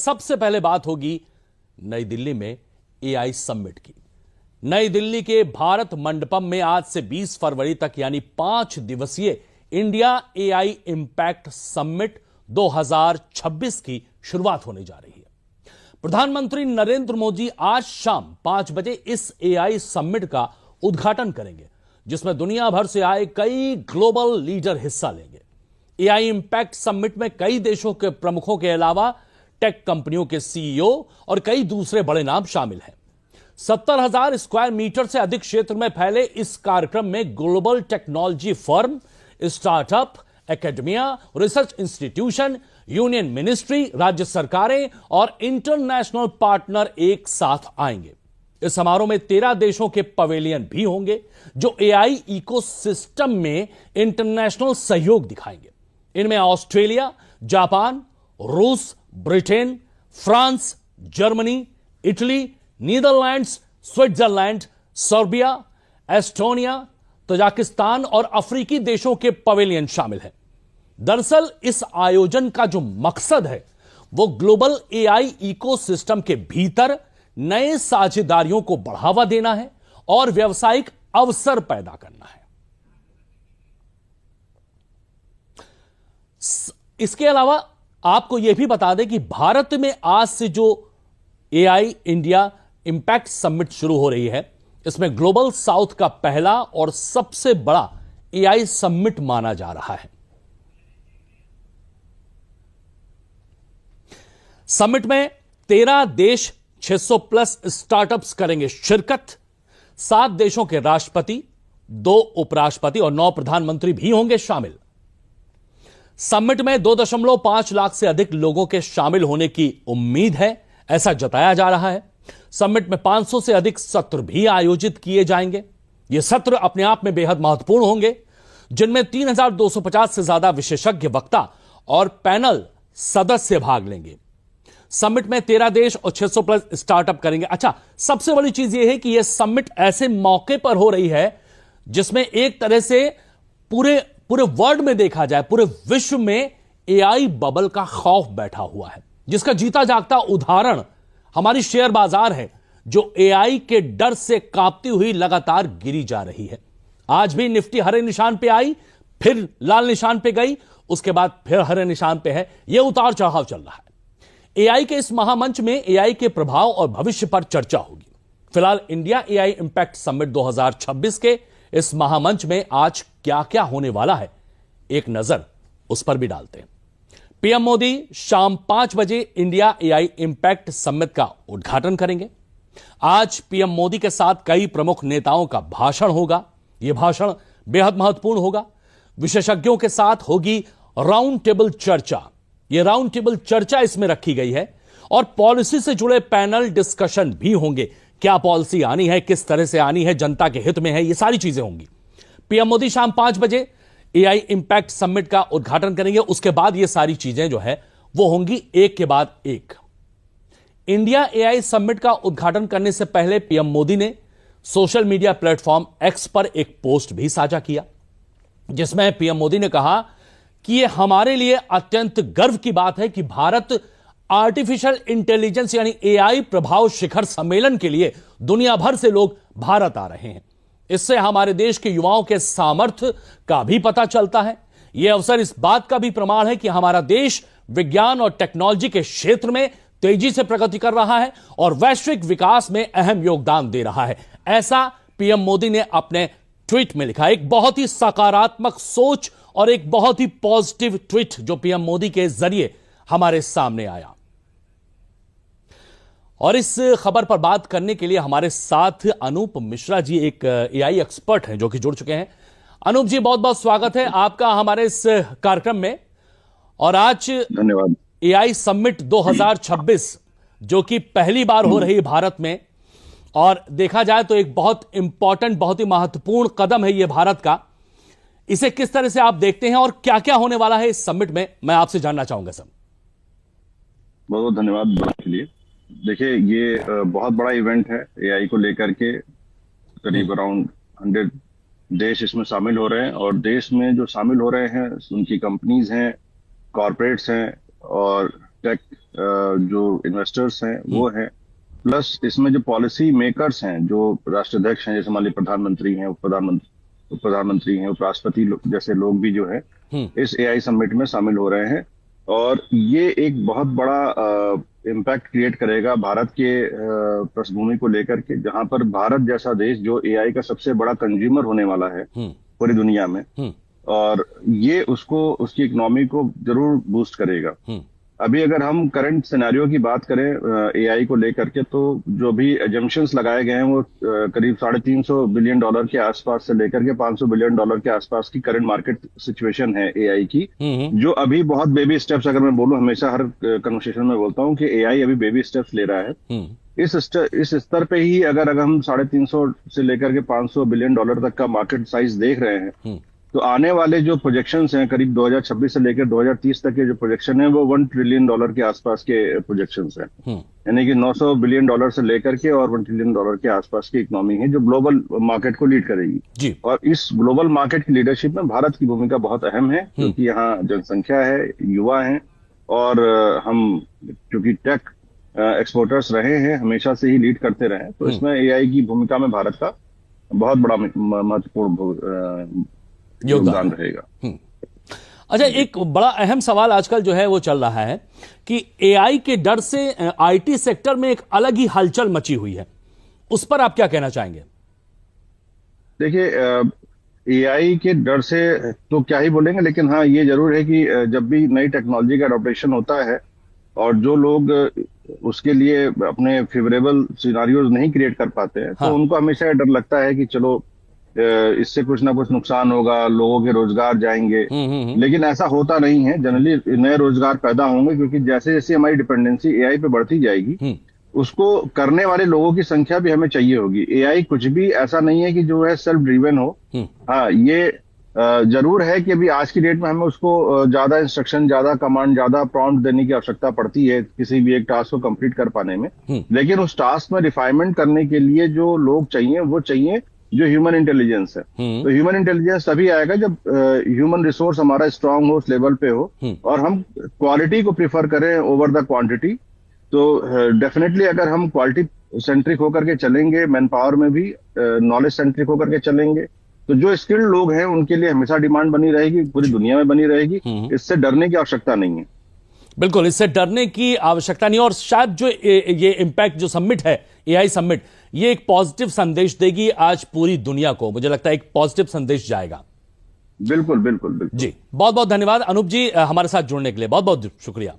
सबसे पहले बात होगी नई दिल्ली में एआई समिट की। नई दिल्ली के भारत मंडपम में आज से 20 फरवरी तक यानी 5 दिवसीय इंडिया एआई इंपैक्ट समिट 2026 की शुरुआत होने जा रही है। प्रधानमंत्री नरेंद्र मोदी आज शाम 5 बजे इस एआई समिट का उद्घाटन करेंगे, जिसमें दुनिया भर से आए कई ग्लोबल लीडर हिस्सा लेंगे। एआई इंपैक्ट समिट में कई देशों के प्रमुखों के अलावा टेक कंपनियों के सीईओ और कई दूसरे बड़े नाम शामिल हैं। 70,000 स्क्वायर मीटर से अधिक क्षेत्र में फैले इस कार्यक्रम में global technology firm, startup, academia, research institution, union ministry, राज्य सरकारें और इंटरनेशनल पार्टनर एक साथ आएंगे। इस समारोह में 13 देशों के पवेलियन भी होंगे जो एआई इकोसिस्टम में इंटरनेशनल सहयोग दिखाएंगे। इनमें ऑस्ट्रेलिया, जापान, रूस, Britain, France, Germany, Italy, Netherlands, Switzerland, Serbia, Estonia, Tajikistan और अफ्रीकी देशों के पवेलियन शामिल हैं। दरअसल इस आयोजन का जो मकसद है वो ग्लोबल एआई इकोसिस्टम के भीतर नए साझेदारियों को बढ़ावा देना है और व्यावसायिक अवसर पैदा करना है। इसके अलावा आपको यह भी बता दें कि भारत में आज से जो एआई इंडिया इंपैक्ट समिट शुरू हो रही है, इसमें ग्लोबल साउथ का पहला और सबसे बड़ा एआई समिट माना जा रहा है। समिट में 13 देश, 600 प्लस स्टार्टअप्स करेंगे शिरकत। 7 देशों के राष्ट्रपति, 2 उपराष्ट्रपति और 9 प्रधानमंत्री भी होंगे शामिल। समिट में 2.5 लाख से अधिक लोगों के शामिल होने की उम्मीद है, ऐसा जताया जा रहा है। समिट में 500 से अधिक सत्र भी आयोजित किए जाएंगे। ये सत्र अपने आप में बेहद महत्वपूर्ण होंगे, जिनमें 3,250 से ज्यादा विशेषज्ञ वक्ता और पैनल सदस्य भाग लेंगे। समिट में 13 देश और 600 प्लस स्टार्टअप करेंगे। अच्छा, सबसे बड़ी चीज यह है कि यह समिट ऐसे मौके पर हो रही है जिसमें एक तरह से पूरे वर्ल्ड में देखा जाए, पूरे विश्व में एआई बबल का खौफ बैठा हुआ है, जिसका जीता जागता उदाहरण हमारी शेयर बाजार है, जो एआई के डर से कांपती हुई लगातार गिरी जा रही है। आज भी निफ्टी हरे निशान पे आई, फिर लाल निशान पे गई, उसके बाद फिर हरे निशान पे है। यह उतार चढ़ाव चल रहा है। एआई के इस महामंच में एआई के प्रभाव और भविष्य पर चर्चा होगी। फिलहाल इंडिया एआई इंपैक्ट समिट 2026 के इस महामंच में आज क्या क्या होने वाला है, एक नजर उस पर भी डालते हैं। पीएम मोदी शाम 5 बजे इंडिया एआई इंपैक्ट समिट का उद्घाटन करेंगे। आज पीएम मोदी के साथ कई प्रमुख नेताओं का भाषण होगा। यह भाषण बेहद महत्वपूर्ण होगा। विशेषज्ञों के साथ होगी राउंड टेबल चर्चा। यह राउंड टेबल चर्चा इसमें रखी गई है और पॉलिसी से जुड़े पैनल डिस्कशन भी होंगे। क्या पॉलिसी आनी है, किस तरह से आनी है, जनता के हित में है, ये सारी चीजें होंगी। पीएम मोदी शाम 5 बजे एआई इंपैक्ट समिट का उद्घाटन करेंगे। उसके बाद ये सारी चीजें जो है वो होंगी एक के बाद एक। इंडिया एआई समिट का उद्घाटन करने से पहले पीएम मोदी ने सोशल मीडिया प्लेटफॉर्म एक्स पर एक पोस्ट भी साझा किया, जिसमें पीएम मोदी ने कहा कि यह हमारे लिए अत्यंत गर्व की बात है कि भारत आर्टिफिशियल इंटेलिजेंस यानी एआई प्रभाव शिखर सम्मेलन के लिए दुनिया भर से लोग भारत आ रहे हैं। इससे हमारे देश के युवाओं के सामर्थ्य का भी पता चलता है। यह अवसर इस बात का भी प्रमाण है कि हमारा देश विज्ञान और टेक्नोलॉजी के क्षेत्र में तेजी से प्रगति कर रहा है और वैश्विक विकास में अहम योगदान दे रहा है। ऐसा पीएम मोदी ने अपने ट्वीट में लिखा। एक बहुत ही सकारात्मक सोच और एक बहुत ही पॉजिटिव ट्वीट जो पीएम मोदी के जरिए हमारे सामने आया। और इस खबर पर बात करने के लिए हमारे साथ अनूप मिश्रा जी, एक एआई एक्सपर्ट हैं, जो कि जुड़ चुके हैं। अनूप जी, बहुत बहुत स्वागत है आपका हमारे इस कार्यक्रम में। और आज धन्यवाद। एआई समिट 2026 जो कि पहली बार हो रही है भारत में, और देखा जाए तो एक बहुत इंपॉर्टेंट, बहुत ही महत्वपूर्ण कदम है यह भारत का। इसे किस तरह से आप देखते हैं और क्या क्या होने वाला है इस समिट में, मैं आपसे जानना चाहूंगा सब। बहुत बहुत धन्यवाद के लिए। देखिए, ये बहुत बड़ा इवेंट है एआई को लेकर के। करीब अराउंड 100 देश इसमें शामिल हो रहे हैं, और देश में जो शामिल हो रहे हैं उनकी कंपनीज हैं, कॉरपोरेट्स हैं और टेक जो इन्वेस्टर्स हैं वो हैं, प्लस इसमें जो पॉलिसी मेकर्स हैं, जो राष्ट्राध्यक्ष हैं, जैसे मान लीजिए प्रधानमंत्री हैं, उप प्रधानमंत्री हैं, उपराष्ट्रपति जैसे लोग भी जो है इस एआई समिट में शामिल हो रहे हैं। और ये एक बहुत बड़ा इम्पैक्ट क्रिएट करेगा भारत के पृष्ठभूमि को लेकर के, जहां पर भारत जैसा देश जो एआई का सबसे बड़ा कंज्यूमर होने वाला है पूरी दुनिया में, और ये उसकी इकोनॉमी को जरूर बूस्ट करेगा। अभी अगर हम करंट सिनेरियो की बात करें एआई को लेकर के, तो जो भी एजम्पशंस लगाए गए हैं वो करीब $350 बिलियन के आसपास से लेकर के $500 बिलियन के आसपास की करंट मार्केट सिचुएशन है एआई की, जो अभी बहुत बेबी स्टेप्स, अगर मैं बोलूं, हमेशा हर कन्वर्सेशन में बोलता हूं कि एआई अभी बेबी स्टेप्स ले रहा है। इस स्तर पे ही अगर हम 350 से लेकर के $500 बिलियन तक का मार्केट साइज देख रहे हैं, तो आने वाले जो प्रोजेक्शंस हैं, करीब 2026 से लेकर 2030 तक के जो प्रोजेक्शन है वो $1 ट्रिलियन के आसपास के प्रोजेक्शंस हैं। यानी कि $900 बिलियन से लेकर के और $1 ट्रिलियन के आसपास की इकोनॉमी है जो ग्लोबल मार्केट को लीड करेगी जी। और इस ग्लोबल मार्केट की लीडरशिप में भारत की भूमिका बहुत अहम है, क्योंकि यहाँ जनसंख्या है, युवा है, और हम क्योंकि टेक एक्सपोर्टर्स रहे हैं, हमेशा से ही लीड करते रहे, तो इसमें एआई की भूमिका में भारत का बहुत बड़ा महत्वपूर्ण योगदान रहेगा। अच्छा, एक बड़ा अहम सवाल आजकल जो है वो चल रहा है कि एआई के डर से आईटी सेक्टर में एक अलग ही हलचल मची हुई है, उस पर आप क्या कहना चाहेंगे? देखिए, एआई के डर से तो क्या ही बोलेंगे, लेकिन हाँ ये जरूर है कि जब भी नई टेक्नोलॉजी का अडॉप्टेशन होता है और जो लोग उसके लिए अपने फेवरेबल सिनारियोज नहीं क्रिएट कर पाते हैं, तो उनको हमेशा डर लगता है कि चलो इससे कुछ ना कुछ नुकसान होगा, लोगों के रोजगार जाएंगे। लेकिन ऐसा होता नहीं है। जनरली नए रोजगार पैदा होंगे, क्योंकि जैसे जैसे हमारी डिपेंडेंसी एआई पे बढ़ती जाएगी, उसको करने वाले लोगों की संख्या भी हमें चाहिए होगी। एआई कुछ भी ऐसा नहीं है कि जो है सेल्फ ड्रिवन हो। हाँ, ये जरूर है कि अभी आज की डेट में हमें उसको ज्यादा इंस्ट्रक्शन, ज्यादा कमांड, ज्यादा प्रॉम्प्ट देने की आवश्यकता पड़ती है किसी भी एक टास्क को कंप्लीट कर पाने में। लेकिन उस टास्क में रिफाइनमेंट करने के लिए जो लोग चाहिए वो चाहिए जो ह्यूमन इंटेलिजेंस है। तो ह्यूमन इंटेलिजेंस तभी आएगा जब ह्यूमन रिसोर्स हमारा स्ट्रांग हो, उस लेवल पे हो, और हम क्वालिटी को प्रिफर करें ओवर द क्वांटिटी। तो डेफिनेटली अगर हम क्वालिटी सेंट्रिक होकर के चलेंगे, मैन पावर में भी नॉलेज सेंट्रिक होकर के चलेंगे, तो जो स्किल्ड लोग हैं उनके लिए हमेशा डिमांड बनी रहेगी, पूरी दुनिया में बनी रहेगी। इससे डरने की आवश्यकता नहीं है। बिल्कुल, इससे डरने की आवश्यकता नहीं। और शायद जो ये इम्पैक्ट जो समिट है, एआई समिट, ये एक पॉजिटिव संदेश देगी आज पूरी दुनिया को। मुझे लगता है एक पॉजिटिव संदेश जाएगा। बिल्कुल बिल्कुल बिल्कुल जी, बहुत बहुत धन्यवाद अनूप जी, हमारे साथ जुड़ने के लिए बहुत बहुत शुक्रिया।